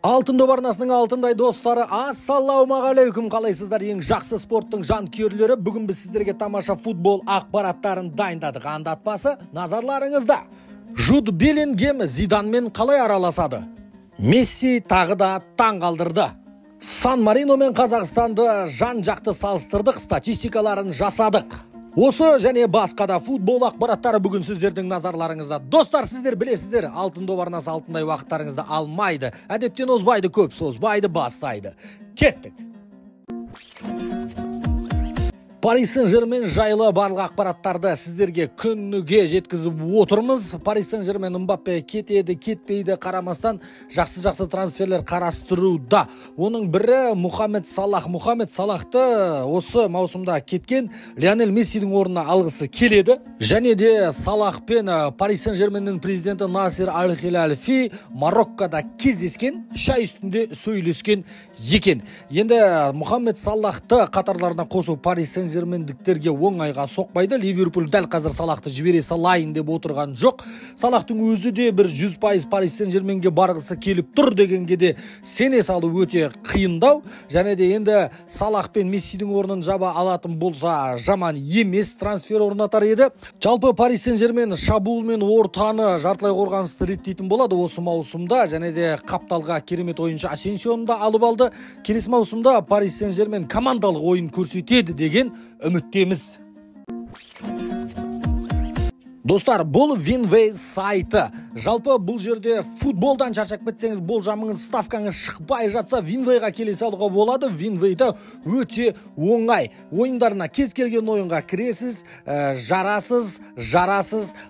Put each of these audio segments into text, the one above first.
Алтын добарнасының алтындай достары, ассалаумағалейкум, қалайсыздар? Ең жақсы спорттың жанкүйерлері, бүгін біз сіздерге тамаша футбол ақпараттарын дайындадық. Андатпасы назарларыңызда. Жуд Беллингем Зиданмен қалай араласады? Месси тағы да таң қалдырды. Сан-Марино мен Қазақстанды жан-жақты салыстырдық, статистикаларын жасадық. Осы және басқа да футбол ақпараттары бүгін сіздердің назарларыңызда. Достар, сіздер білесіздер, алтын добарнасы алтындай уақыттарыңызды алмайды. Әдептен озбайды, көп созбайды, бастайды. Кеттік. Пари Сен-Жермен жайлы барлық ақпараттарды сіздерге күніге жеткізіп отырмыз. Пари Сен-Жермен Мбаппе кетеді, кетпейді қарамастан жақсы трансферлер қарастыруда. Оның бірі Мұхаммед Салах. Мұхаммед Салахты осы маусымда кеткен Лионель Мессидің орнына алғысы келеді. Және де Салах пен Пари Сен-Жерменнің президенті Насер Аль-Хилальфи Мароккода кездескен, шай үстінде сөйлескен екен. Енді Мұхаммед Салахты қатарларына қосу Пари Сен-Жермендіктерге оңайға соқпайды. Ливерпуль дәл қазір Салахты жібере салайын деп отырған жоқ. Салахтың өзі де бір 100% Пари Сен-Жерменге барғысы келіп тұр дегенге де сене салу өте қиындау. Және де енді Салах пен Мессидің орнын жаба алатын болса жаман емес трансфер орнатар еді. Жалпы Пари Сен-Жермен шабуыл мен ортаны жартылай қорғанысты реттейтін болады осы маусымда. Және де қапталға керемет ойыншы Асенсионы да алып алды. Келесі маусымда Пари Сен-Жермен командалық ойын көрсетеді деген үміттеміз. Достар, бұл Winway сайты. Жалпы бұл жерде футболдан шаршап кетсеңіз, болжамыңыз, ставкаңыз шықпай жатса, Winway-ға келе салуға болады. Winway-да өте оңай. Ойындарына кез келген ойынға кіресіз, жарасыз,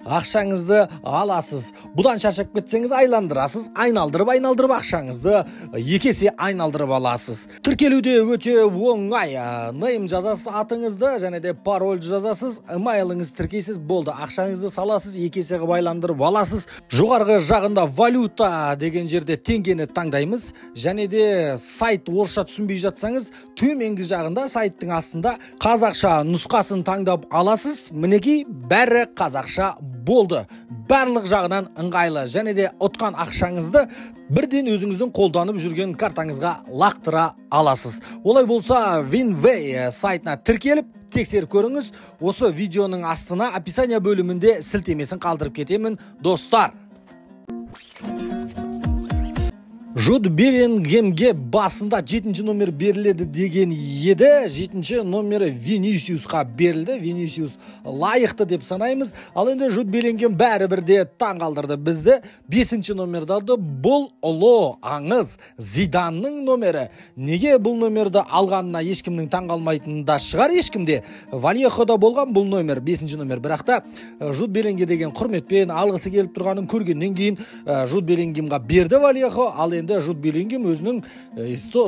ақшаңызды аласыз. Бұдан шаршап кетсеңіз, айналдырасыз, айналдырып ақшаңызды екі есе айналдырып аласыз. Тіркелуде өте оңай. Нейм жазасыз атыңызды, және де пароль жазасыз, emailіңіз тіркейсіз, болды. Ақшаңызды саласыз, екі есе байландырып аласыз. Жоғарғы жағында валюта деген жерде теңгені таңдаймыз. Және де сайт орысша түсінбей жатсаңыз, төменгі жағында сайттың астында қазақша нұсқасын таңдап аласыз. Мінекей бәрі қазақша болды. Барлық жағынан ыңғайлы. Және де ұтқан ақшаңызды бірден өзіңіздің қолданып жүрген картаңызға лақтыра аласыз. Олай болса, Winway сайтына тіркеліп тексеріп көріңіз. Осы видеоның астына описание бөлімінде сілтемесін қалдырып кетемін, достар. Жуд Беллингемге басында 7-ші номер беріледі деген еді. 7-ші номері Винисиусқа берілді. Винисиус лайықты деп санаймыз. Ал енді Жуд Беллингем бәрібірде таң қалдырды бізді. 5-ші номерді алды. Бұл ұлы аңыз Зиданның номері. Неге бұл номерді алғанына ешкімнің таң қалмайтыны да шығар ешкімде. Вальехода болған бұл номер, 5-ші номер. Бірақта Жуд Беллингем деген құрметпен алғысы келіп тұрғанын көргеннен кейін Жуд Беллингемға берді Вальехо. Ал енді Жуд Беллингем өзінің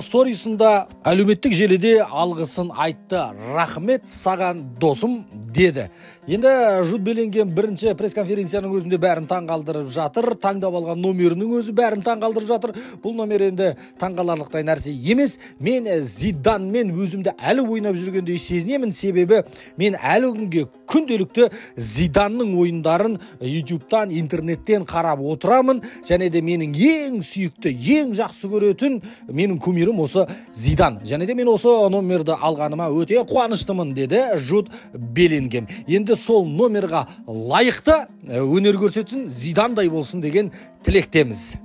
сторисында әлеуметтік желіде алғысын айтты. Рахмет саған досым деді. Енді Жуд Беллингем бірінші пресс-конференцияның өзінде бәрін таң қалдырып жатыр. Таңдап алған номерінің өзі бәрін таң қалдырып жатыр. Бұл номер енді таңғаларлықтай нәрсе емес. Мен Зиданмен өзімді әлі ойнап жүргендей сезінемін. Себебі мен әлі күнге күнделікті Зиданның ойындарын YouTube-тан, интернеттен қарап отырамын. Және де менің ең сүйікті, ең жақсы көретін менің кумирім осы Зидан. Және де мен осы номерді алғаныма өте қуаныштымын, деді Жуд Беллингем. Енді сол номерға лайықты өнер көрсетсін, Зидандай болсын деген тілектеміз.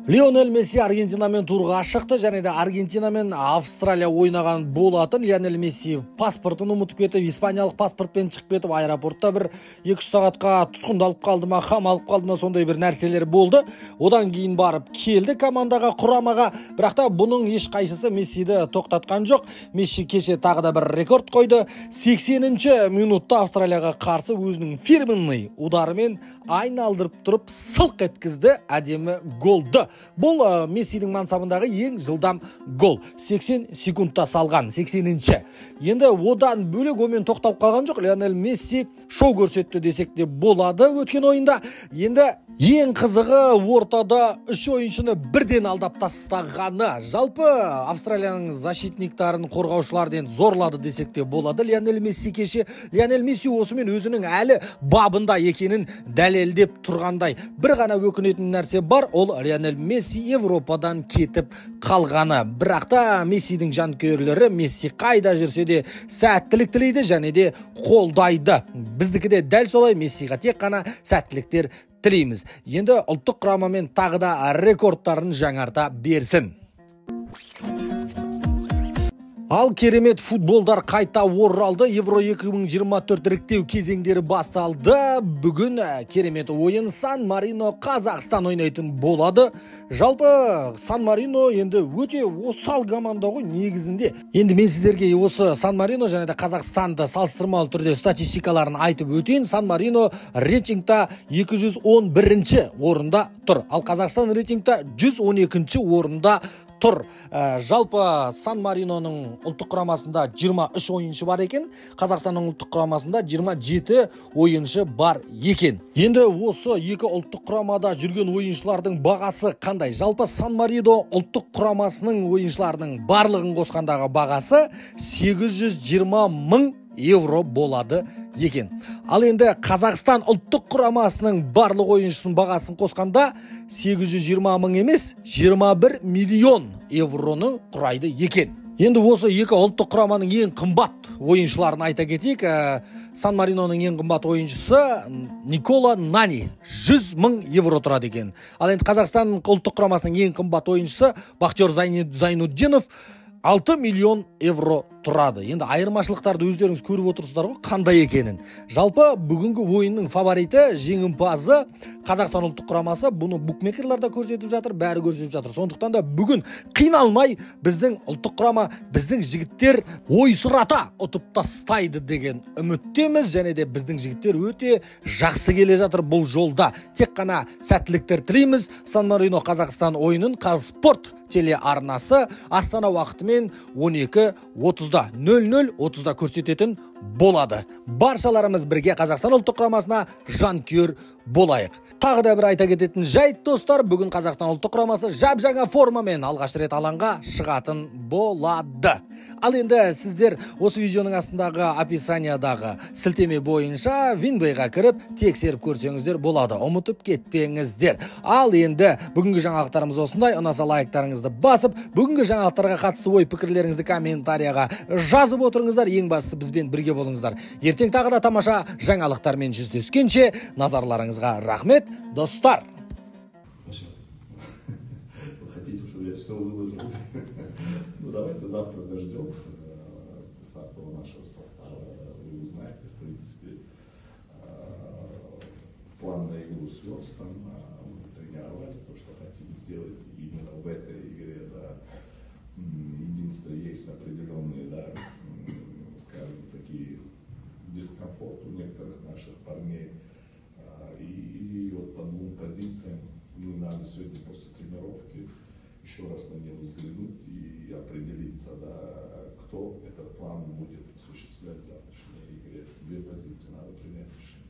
Лионель Месси Аргентинамен турға шықты, және де Аргентина мен Австралия ойнаған болатын. Лионель Месси паспортын ұмытып кетіп, испаниялық паспортпен шығып кетіп, аэропортта бір 2-3 сағатқа тұтқындалып қалды ма, қамалып қалды ма, сондай бір нәрселер болды. Одан кейін барып келді командаға, құрамаға. Бірақ та бұның ешқайсысы Мессиді тоқтатқан жоқ. Месси кеше тағы да бір рекорд қойды. 80-ші минутта Австралияға қарсы өзінің фирменный ударымен айналдырып тұрып сылқ еткізді, әдемі голды. Бұл Мессидің мансабындағы ең жылдам гол. 80 секундта салған, 80-ші. Енді одан бөлек омен тоқталып қалған жоқ. Лионель Месси шоу көрсетті десек те болады өткен ойында. Енді Ең қызығы ортада 3 ойыншыны бірден алдап тастағаны. Жалпы Австралияның защитниктарын қорғаушылардан зорлады десек те болады. Лионель Месси кеше Лионель Месси осымен өзінің әлі бабында екенін дәлелдеп тұрғандай. Бір ғана өкінетін нәрсе бар, ол Лионель Месси Европадан кетіп қалғаны. Бірақ та Мессидің жанкүйерлері Месси қайда жүрсе де сәттілік тілейді және де қолдайды. Біздікі де дәл солай, Мессиға тек қана сәттіліктер тілейміз. Енді ұлттық құрамамен тағы да рекордтарын жаңарта берсін. Ал керемет футболдар қайта оралды. Евро 2024 іріктеу кезеңдері басталды. Бүгін керемет ойын Сан-Марино Қазақстан ойнайтын болады. Жалпы Сан-Марино енді өте осал команда ғой негізінде. Енді мен сіздерге осы Сан-Марино және де Қазақстанды салыстырмалы түрде статистикаларын айтып өтейін. Сан-Марино рейтингта 211-ші орында тұр. Ал Қазақстан рейтингта 112-ші орында тұр. Жалпы Сан-Мариноның ұлттық құрамасында 23 ойыншы бар екен, Қазақстанның ұлттық құрамасында 27 ойыншы бар екен. Енді осы екі ұлттық құрамада жүрген ойыншылардың бағасы қандай? Жалпы Сан-Марино ұлттық құрамасының ойыншыларының барлығын қосқандағы бағасы 820 мың евро болады екен. Ал енді Қазақстан ұлттық құрамасының барлық ойыншысының бағасын қосқанда 820 мың емес, 21 миллион евроны құрайды екен. Енді осы екі ұлттық құраманың ең қымбат ойыншыларын айта кетейік. Сан-Мариноның ең қымбат ойыншысы Никола Нани 100 мың евро тұрады екен. Ал енді Қазақстан ұлттық құрамасының ең қымбат ойыншысы Бахтияр Зайнутдинов 6 миллион евро тұрады. Енді айырмашылықтарды өздеріңіз көріп отырсыздар ғой, қандай екенін. Жалпы бүгінгі ойынның фавориті, жеңімпазы Қазақстан ұлттық құрамасы. Бұны букмекерлер де көрсетіп жатыр, бәрі көрсетіп жатыр. Сондықтан да бүгін қиналмай біздің ұлттық құрама, біздің жігіттер ойсырата ұтып тастайды деген үміттеміз, және де біздің жігіттер өте жақсы келе жатыр бұл жолда. Тек қана сәттіліктер тілейміз. Сан-Марино Қазақстан ойынын Қазспорт телеарнасы Астана уақытымен 12:30-да 00:30-да көрсететін болады. Баршаларымыз бірге Қазақстан ұлттық құрамасына жанкүйер болайық. Тағы да бір айта кететін жайт, достар, бүгін Қазақстан ұлттық құрамасы жап-жаңа формамен алғаш рет алаңға шығатын болады. Ал енді сіздер осы видеоның астындағы описаниядағы сілтеме бойынша Винбейға кіріп тексеріп көрсеңіздер болады. Ұмытып кетпеңіздер. Ал енді бүгінгі жаңалықтарымыз осындай. Ұнаса лайктарыңызды басып, бүгінгі жаңалықтарға қатысты ой пікірлеріңізді комментарияға жазып отырыңыздар. Ең бастысы бізбен бірге болыңыздар. Ертең тағы да тамаша жаңалықтармен жүздескенше назарларыңызға рахмет, достар. Вы хотите, чтобы я все выложил? Ну, давайте завтра дождемся стартового нашего состава. Вы узнаете, в принципе, план на игру сверстан. Мы тренировали то, что хотим сделать именно в этой игре. Да. Единственное, есть определенные, да, скажем, такие дискомфорт у некоторых наших парней. И вот по двум позициям надо сегодня после тренировки еще раз на него взглянуть и определиться, да, кто этот план будет осуществлять в завтрашней игре. Две позиции надо принять решение.